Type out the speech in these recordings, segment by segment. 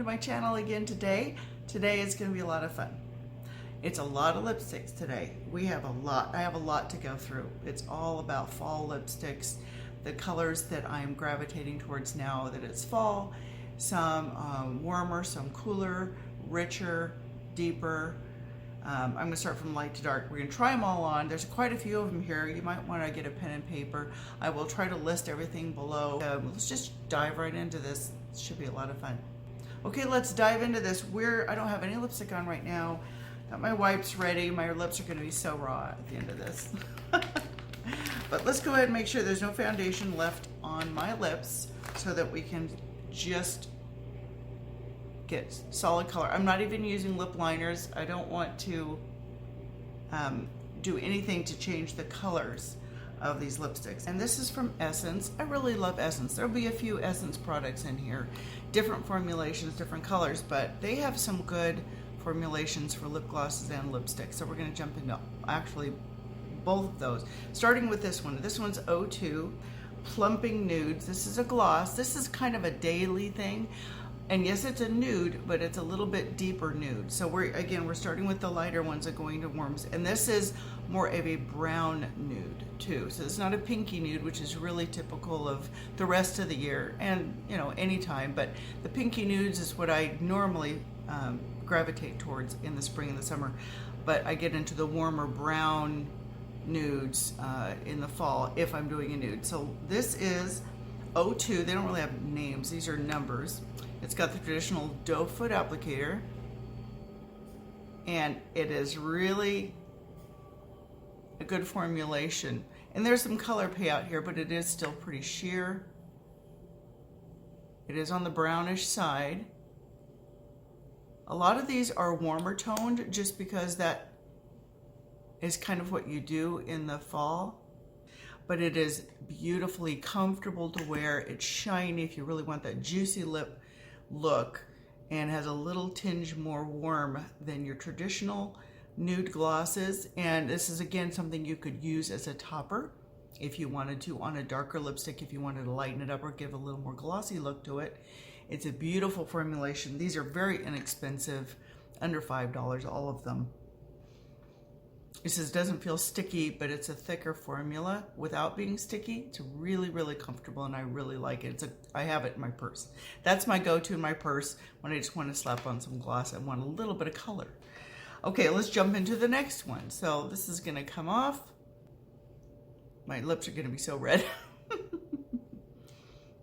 my channel again today. Today is going to be a lot of fun. It's a lot of lipsticks today. I have a lot to go through. It's all about fall lipsticks, the colors that I'm gravitating towards now that it's fall. Some warmer, some cooler, richer, deeper. I'm going to start from light to dark. We're going to try them all on. There's quite a few of them here. You might want to get a pen and paper. I will try to list everything below. Let's just dive right into this. It should be a lot of fun. Okay, let's dive into this. I don't have any lipstick on right now. Got my wipes ready. My lips are going to be so raw at the end of this. But let's go ahead and make sure there's no foundation left on my lips so that we can just get solid color. I'm not even using lip liners. I don't want to do anything to change the colors of these lipsticks. And this is from Essence. I really love Essence. There'll be a few Essence products in here, different formulations, different colors, but they have some good formulations for lip glosses and lipsticks. So we're going to jump into actually both of those, starting with this one. This one's 02 Plumping Nudes. This is a gloss. This is kind of a daily thing. And yes, it's a nude, but it's a little bit deeper nude. So we're starting with the lighter ones and going to warms. And this is more of a brown nude too. So it's not a pinky nude, which is really typical of the rest of the year and, you know, anytime. But the pinky nudes is what I normally gravitate towards in the spring and the summer. But I get into the warmer brown nudes in the fall if I'm doing a nude. So this is 02. They don't really have names. These are numbers. It's got the traditional doe foot applicator, and it is really a good formulation. And there's some color payout here, but it is still pretty sheer. It is on the brownish side. A lot of these are warmer toned just because that is kind of what you do in the fall. But it is beautifully comfortable to wear. It's shiny if you really want that juicy lip look, and has a little tinge more warm than your traditional nude glosses. And this is again something you could use as a topper if you wanted to on a darker lipstick, if you wanted to lighten it up or give a little more glossy look to it. It's a beautiful formulation. These are very inexpensive, under $5, all of them. It says doesn't feel sticky, but it's a thicker formula without being sticky. It's really, really comfortable, and I really like it. I have it in my purse. That's my go-to in my purse when I just want to slap on some gloss. I want a little bit of color. Okay, let's jump into the next one. So this is going to come off. My lips are going to be so red.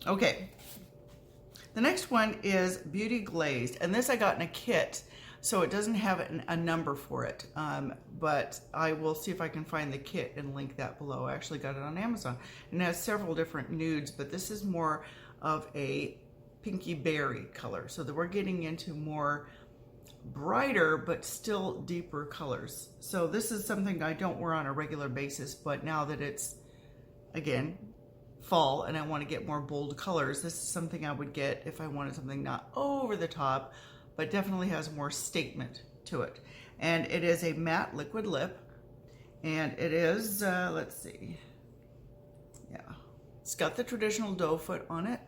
Okay. The next one is Beauty Glazed, and this I got in a kit. So it doesn't have a number for it, but I will see if I can find the kit and link that below. I actually got it on Amazon, and it has several different nudes, but this is more of a pinky berry color. So that we're getting into more brighter, but still deeper colors. So this is something I don't wear on a regular basis, but now that it's, again, fall and I want to get more bold colors, this is something I would get if I wanted something not over the top, but definitely has more statement to it. And it is a matte liquid lip, and it is, let's see, yeah, it's got the traditional doe foot on it,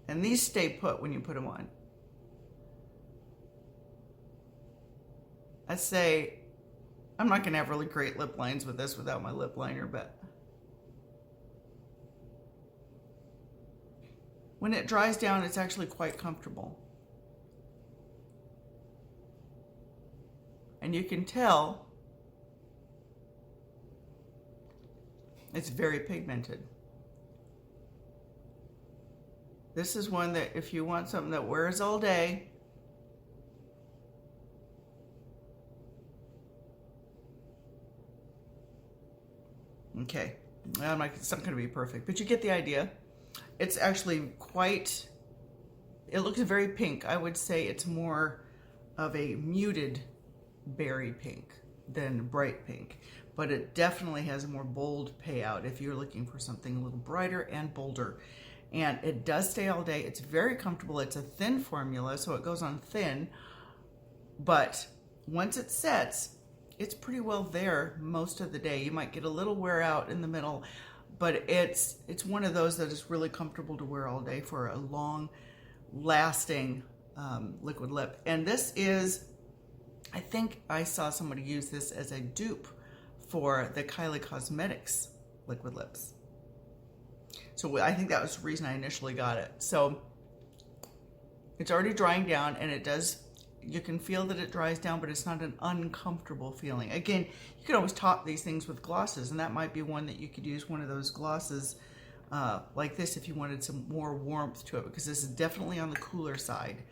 and these stay put when you put them on. I'd say I'm not gonna have really great lip lines with this without my lip liner, but when it dries down, it's actually quite comfortable. And you can tell it's very pigmented. This is one that if you want something that wears all day, okay, it's not gonna be perfect, but you get the idea. It's actually quite, it looks very pink. I would say it's more of a muted berry pink than bright pink, but it definitely has a more bold payout if you're looking for something a little brighter and bolder. And it does stay all day. It's very comfortable. It's a thin formula, so it goes on thin, but once it sets, it's pretty well there most of the day. You might get a little wear out in the middle, but it's one of those that is really comfortable to wear all day for a long lasting liquid lip. And this is, I think I saw somebody use this as a dupe for the Kylie Cosmetics liquid lips. So I think that was the reason I initially got it. So it's already drying down, and it does, you can feel that it dries down, but it's not an uncomfortable feeling. Again, you could always top these things with glosses, and that might be one that you could use, one of those glosses like this, if you wanted some more warmth to it, because this is definitely on the cooler side,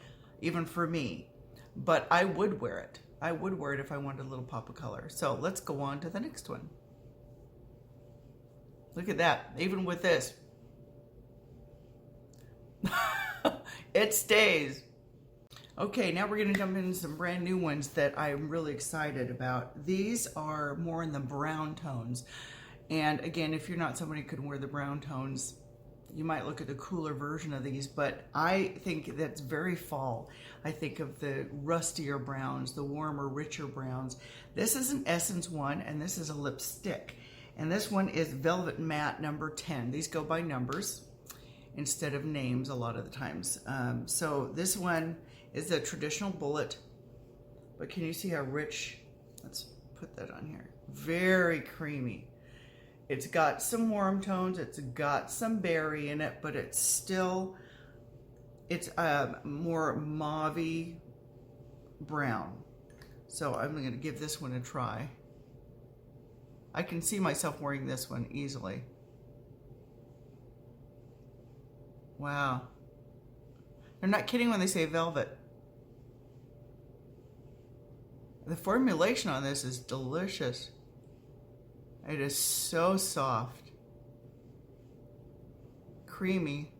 even for me. But I would wear it. I would wear it if I wanted a little pop of color. So let's go on to the next one. Look at that, even with this. It stays. Okay, now we're gonna jump into some brand new ones that I'm really excited about. These are more in the brown tones. And again, if you're not somebody who can wear the brown tones, you might look at the cooler version of these, but I think that's very fall. I think of the rustier browns, the warmer, richer browns. This is an Essence one, and this is a lipstick. And this one is Velvet Matte number 10. These go by numbers instead of names a lot of the times. So this one is a traditional bullet, but can you see how rich? Let's put that on here. Very creamy. It's got some warm tones, it's got some berry in it, but it's still, it's more mauve-y brown. So I'm gonna give this one a try. I can see myself wearing this one easily. Wow. They're not kidding when they say velvet. The formulation on this is delicious. It is so soft, creamy,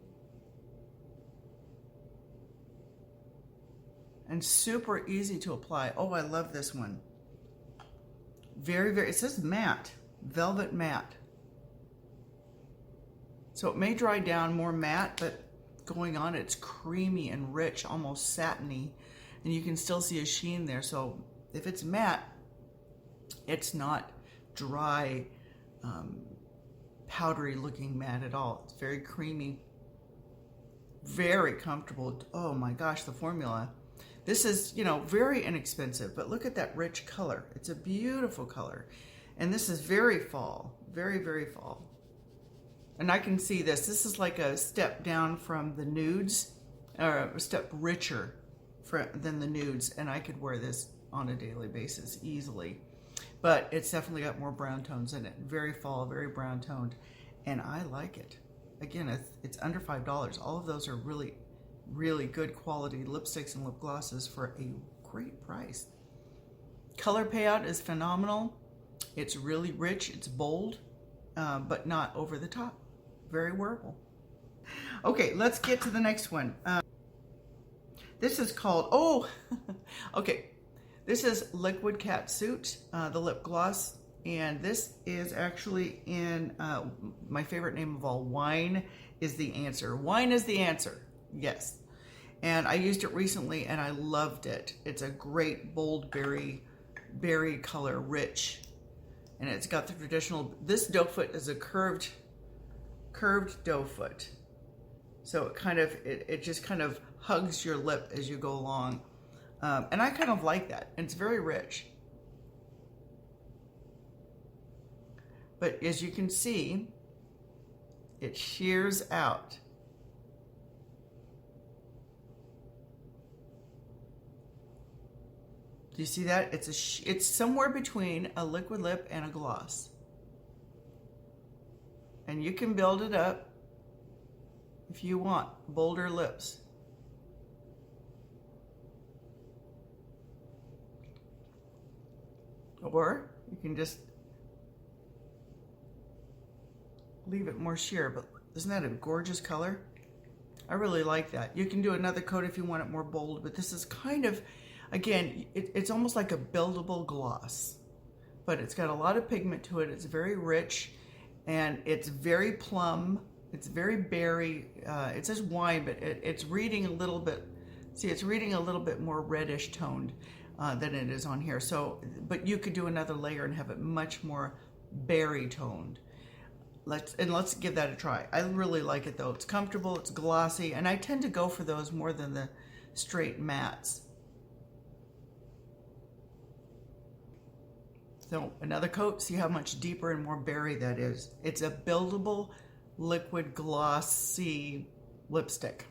and super easy to apply. Oh, I love this one. Very, very, it says matte, velvet matte. So it may dry down more matte, but going on, it's creamy and rich, almost satiny, and you can still see a sheen there. So if it's matte, it's not dry, powdery looking matte at all. It's very creamy, very comfortable. Oh my gosh, the formula. This is, you know, very inexpensive, but look at that rich color. It's a beautiful color. And this is very fall, very, very fall. And I can see this. This is like a step down from the Nudes, or a step richer than the Nudes. And I could wear this on a daily basis easily. But it's definitely got more brown tones in it. Very fall, very brown toned. And I like it. Again, it's under $5. All of those are really, really good quality lipsticks and lip glosses for a great price. Color payout is phenomenal. It's really rich, it's bold, but not over the top. Very wearable. Okay, let's get to the next one. This is called, oh, okay. This is Liquid Catsuit, the lip gloss, and this is actually in my favorite name of all, Wine is the Answer. Wine is the answer, yes. And I used it recently and I loved it. It's a great bold berry color, rich. And it's got the traditional, this doe foot is a curved doe foot. So it kind of, it just kind of hugs your lip as you go along. And I kind of like that. And it's very rich. But as you can see, it shears out. Do you see that? It's somewhere between a liquid lip and a gloss. And you can build it up if you want bolder lips. Or you can just leave it more sheer, but isn't that a gorgeous color? I really like that. You can do another coat if you want it more bold, but this is kind of, again, it's almost like a buildable gloss, but it's got a lot of pigment to it. It's very rich and it's very plum. It's very berry. It says wine, but it's reading a little bit, see, it's reading a little bit more reddish toned than it is on here. So, but you could do another layer and have it much more berry toned. Let's give that a try. I really like it though. It's comfortable, it's glossy, and I tend to go for those more than the straight mattes. So another coat, see how much deeper and more berry that is. It's a buildable liquid glossy lipstick.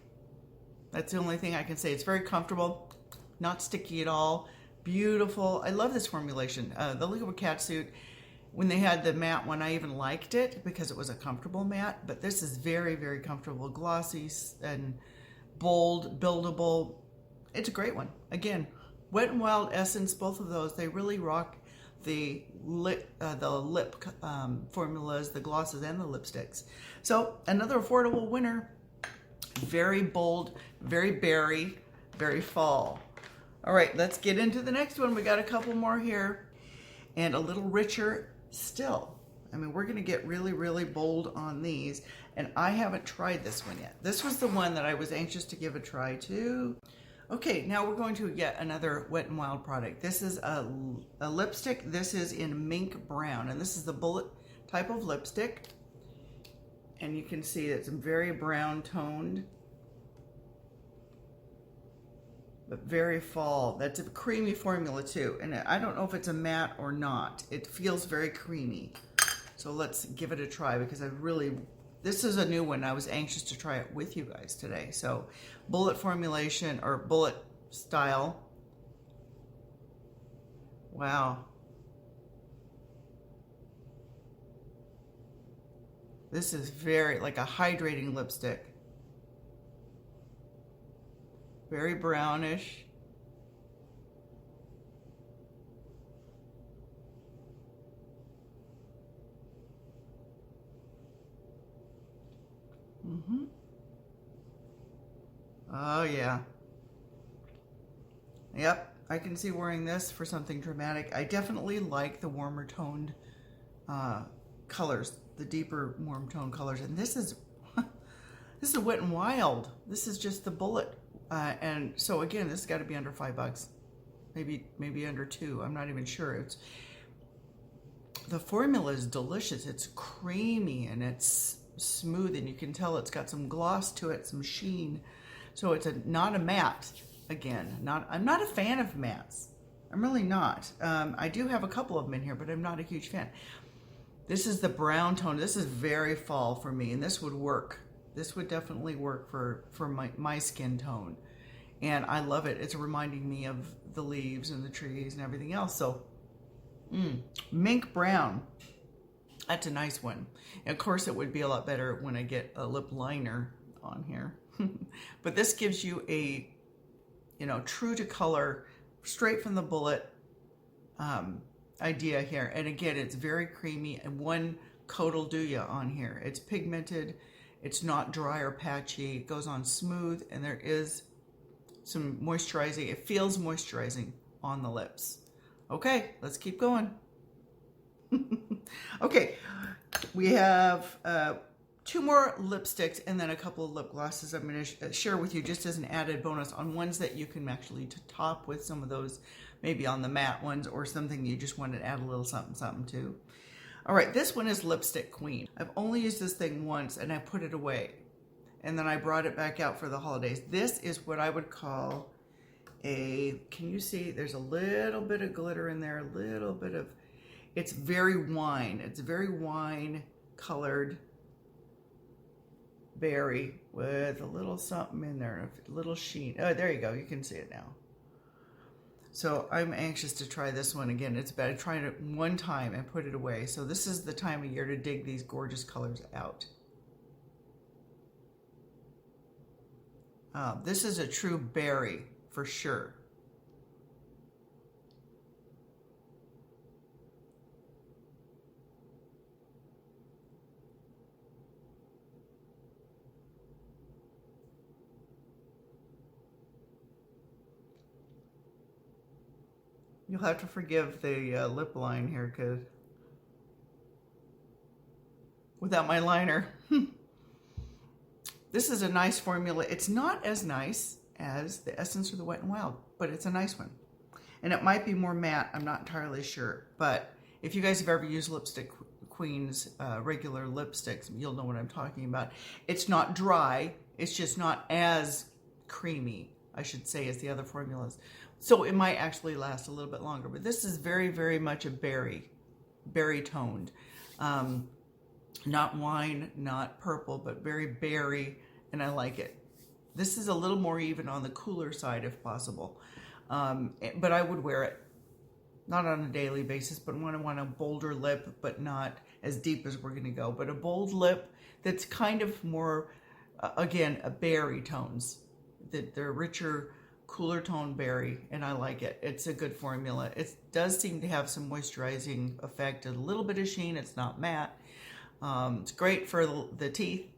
That's the only thing I can say. It's very comfortable, not sticky at all, beautiful. I love this formulation. The liquid Catsuit, when they had the matte one, I even liked it because it was a comfortable matte, but this is very, very comfortable, glossy and bold, buildable. It's a great one. Again, Wet n Wild, Essence, both of those, they really rock the lip formulas, the glosses, and the lipsticks. So another affordable winner. Very bold, very berry, very fall. All right, let's get into the next one. We got a couple more here, and a little richer still. I mean, we're gonna get really, really bold on these, and I haven't tried this one yet. This was the one that I was anxious to give a try to. Okay, now we're going to yet another Wet n Wild product. This is a lipstick. This is in Mink Brown, and this is the bullet type of lipstick. And you can see it's very brown toned, but very fall. That's a creamy formula too. And I don't know if it's a matte or not. It feels very creamy. So let's give it a try because this is a new one. I was anxious to try it with you guys today. So bullet formulation or bullet style. Wow. This is very like a hydrating lipstick. Very brownish. Oh yeah. Yep, I can see wearing this for something dramatic. I definitely like the warmer toned colors, the deeper warm tone colors. And this is this is Wet n Wild. This is just the bullet. And so again, this has got to be under $5. Maybe under $2. I'm not even sure. The formula is delicious. It's creamy and it's smooth, and you can tell it's got some gloss to it, some sheen. So it's not a matte. Again, I'm not a fan of mattes. I'm really not. I do have a couple of them in here, but I'm not a huge fan. This is the brown tone. This is very fall for me, and this would work. This would definitely work for my skin tone. And I love it. It's reminding me of the leaves and the trees and everything else. So, Mink Brown. That's a nice one. And of course, it would be a lot better when I get a lip liner on here. But this gives you a, true to color, straight from the bullet idea here. And again, it's very creamy, and one coat will do you on here. It's pigmented. It's not dry or patchy. It goes on smooth, and there is some moisturizing. It feels moisturizing on the lips. Okay, let's keep going. Okay, we have 2 more lipsticks and then a couple of lip glosses I'm going to share with you just as an added bonus on ones that you can actually top with some of those, maybe on the matte ones or something you just want to add a little something to. All right, this one is Lipstick Queen. I've only used this thing once and I put it away, and then I brought it back out for the holidays. This is what I would call can you see there's a little bit of glitter in there, a little bit of, it's very wine. It's very wine colored berry with a little something in there, a little sheen. Oh, there you go. You can see it now. So I'm anxious to try this one again. It's better trying it one time and put it away. So this is the time of year to dig these gorgeous colors out. This is a true berry for sure. You'll have to forgive the lip line here, because without my liner. This is a nice formula. It's not as nice as the Essence or the Wet n Wild, but it's a nice one. And it might be more matte. I'm not entirely sure. But if you guys have ever used Lipstick Queen's regular lipsticks. You'll know what I'm talking about. It's not dry. It's just not as creamy, I should say, as the other formulas. So it might actually last a little bit longer. But this is very, very much a berry toned. Not wine, not purple, but very berry, and I like it. This is a little more even on the cooler side if possible. But I would wear it. Not on a daily basis, but when I want a bolder lip, but not as deep as we're gonna go. But a bold lip that's kind of more, again, a berry tones. They're richer, cooler tone berry, and I like it. It's a good formula. It does seem to have some moisturizing effect, a little bit of sheen. It's not matte. It's great for the teeth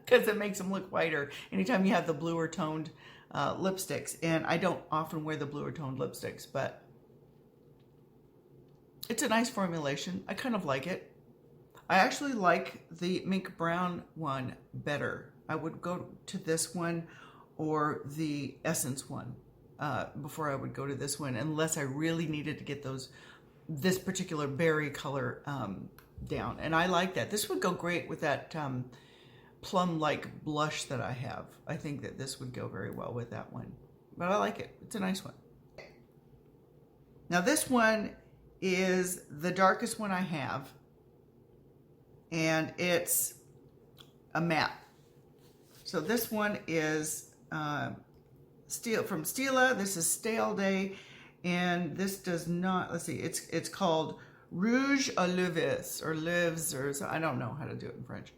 because it makes them look whiter anytime you have the bluer toned lipsticks. And I don't often wear the bluer toned lipsticks, but it's a nice formulation. I kind of like it. I actually like the Mink Brown one better. I would go to this one or the Essence one before I would go to this one, unless I really needed to get this particular berry color down. And I like that. This would go great with that plum-like blush that I have. I think that this would go very well with that one. But I like it. It's a nice one. Now this one is the darkest one I have. And it's a matte. So this one is from Stilla. This is Stale Day. And this does not, let's see, it's called Rouge à Levres, or Levres, or I don't know how to do it in French.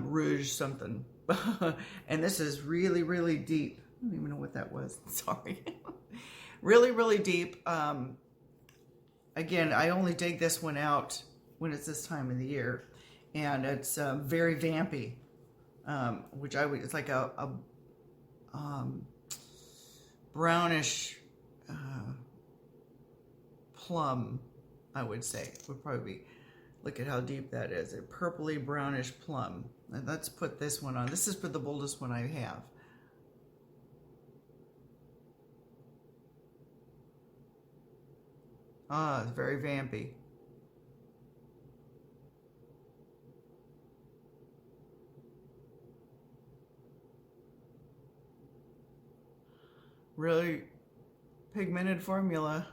Rouge something. And this is really, really deep. I don't even know what that was. Sorry. Really, really deep. Again, I only dig this one out when it's this time of the year. And it's very vampy, which it's like a brownish plum, I would say. Would probably be, look at how deep that is. A purpley brownish plum. And let's put this one on. This is for the boldest one I have. Ah, it's very vampy. Really pigmented formula.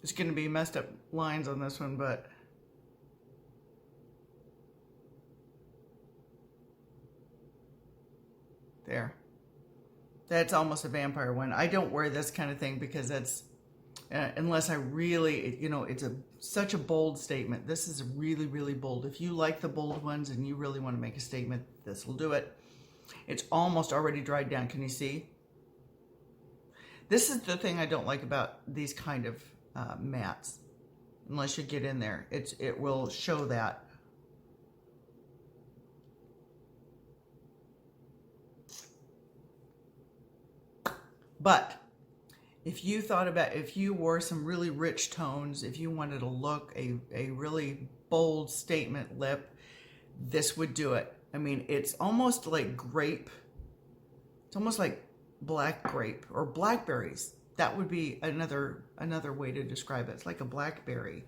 It's going to be messed up lines on this one, but there. That's almost a vampire one. I don't wear this kind of thing because that's, unless I really, it's such a bold statement. This is really, really bold. If you like the bold ones and you really want to make a statement, this will do it. It's almost already dried down. Can you see? This is the thing I don't like about these kind of mattes. Unless you get in there, it will show that. But if you wore some really rich tones, if you wanted to look a really bold statement lip, this would do it. I mean, it's almost like grape. It's almost like black grape or blackberries. That would be another way to describe it. It's like a blackberry,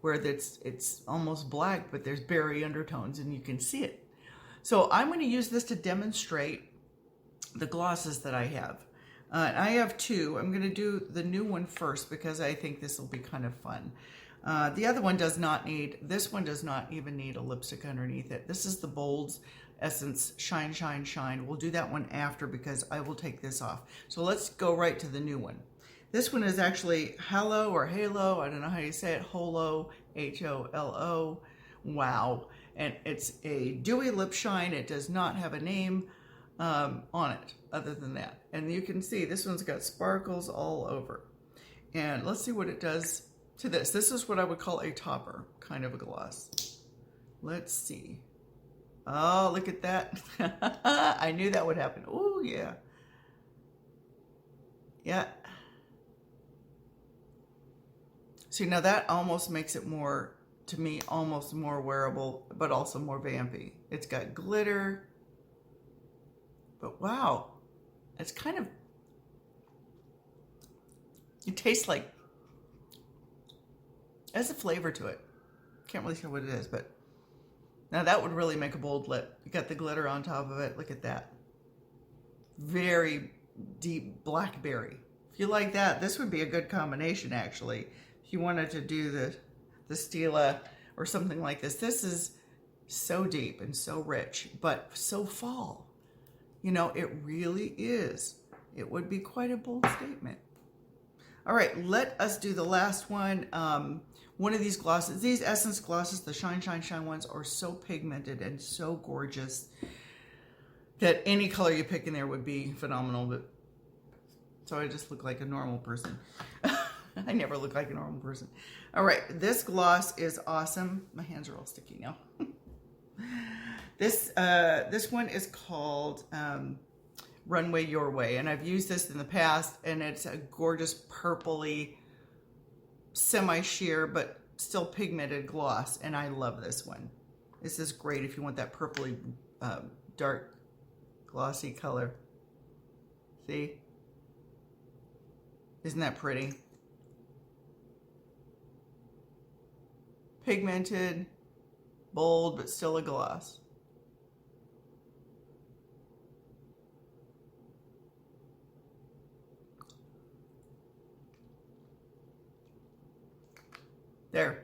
where it's almost black, but there's berry undertones and you can see it. So I'm going to use this to demonstrate the glosses that I have. I have two. I'm going to do the new one first because I think this will be kind of fun. The other one does not need, this one does not even need a lipstick underneath it. This is the Bold's Essence Shine, Shine, Shine. We'll do that one after because I will take this off. So let's go right to the new one. This one is actually Holo or Halo, I don't know how you say it, Holo, H-O-L-O, wow. And it's a dewy lip shine. It does not have a name on it other than that. And you can see this one's got sparkles all over. And let's see what it does to this. This is what I would call a topper kind of a gloss. Let's see. Oh, look at that. I knew that would happen. Oh, yeah. Yeah. See, now that almost makes it more to me, almost more wearable, but also more vampy. It's got glitter, but wow, it's kind of, it tastes like, it has a flavor to it. Can't really say what it is, but now that would really make a bold lip. You got the glitter on top of it. Look at that. Very deep blackberry. If you like that, this would be a good combination, actually. If you wanted to do the Stilla or something like this. This is so deep and so rich, but so fall. You know, it really is. It would be quite a bold statement. All right, let us do the last one. One of these glosses, these Essence glosses, the Shine, Shine, Shine ones are so pigmented and so gorgeous that any color you pick in there would be phenomenal. But so I just look like a normal person. I never look like a normal person. All right, this gloss is awesome. My hands are all sticky now. This one is called Runway Your Way, and I've used this in the past, and it's a gorgeous purpley, semi-sheer, but still pigmented gloss, and I love this one. This is great if you want that purpley, dark, glossy color. See? Isn't that pretty? Pigmented, bold, but still a gloss. There.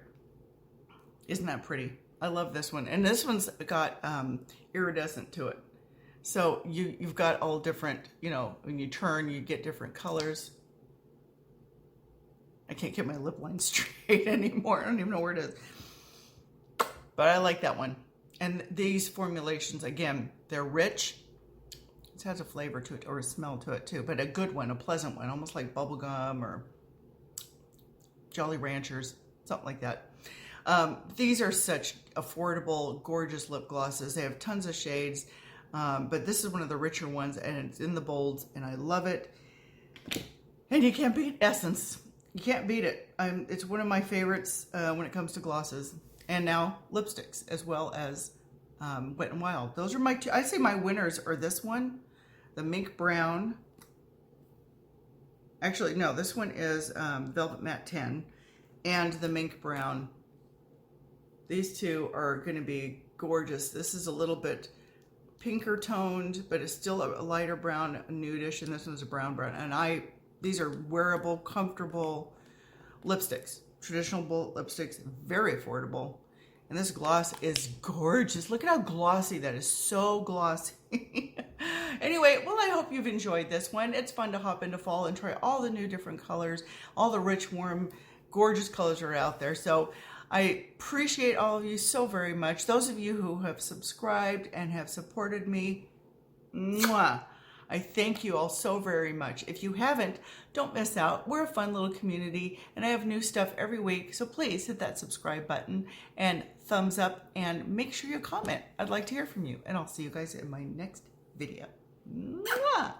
Isn't that pretty? I love this one. And this one's got iridescent to it. So you've got all different, you know, when you turn, you get different colors. I can't get my lip line straight anymore. I don't even know where it is. But I like that one. And these formulations, again, they're rich. It has a flavor to it, or a smell to it too, but a good one, a pleasant one, almost like bubblegum or Jolly Ranchers, something like that. These are such affordable, gorgeous lip glosses. They have tons of shades, but this is one of the richer ones, and it's in the bolds, and I love it. And you can't beat Essence. You can't beat it. It's one of my favorites when it comes to glosses, and now lipsticks, as well as Wet n Wild. Those are my two. I'd say my winners are this one, the Mink Brown. Actually, no, this one is Velvet Matte 10, and the Mink Brown. These two are going to be gorgeous. This is a little bit pinker toned, but it's still a lighter brown, nudish, and this one's a brown. And these are wearable, comfortable lipsticks, traditional bold lipsticks, very affordable. And this gloss is gorgeous. Look at how glossy that is. So glossy. Anyway, well, I hope you've enjoyed this one. It's fun to hop into fall and try all the new different colors, all the rich, warm, gorgeous colors are out there. So I appreciate all of you so very much. Those of you who have subscribed and have supported me, mwah, I thank you all so very much. If you haven't, don't miss out. We're a fun little community, and I have new stuff every week. So please hit that subscribe button and thumbs up, and make sure you comment. I'd like to hear from you, and I'll see you guys in my next video. Mwah!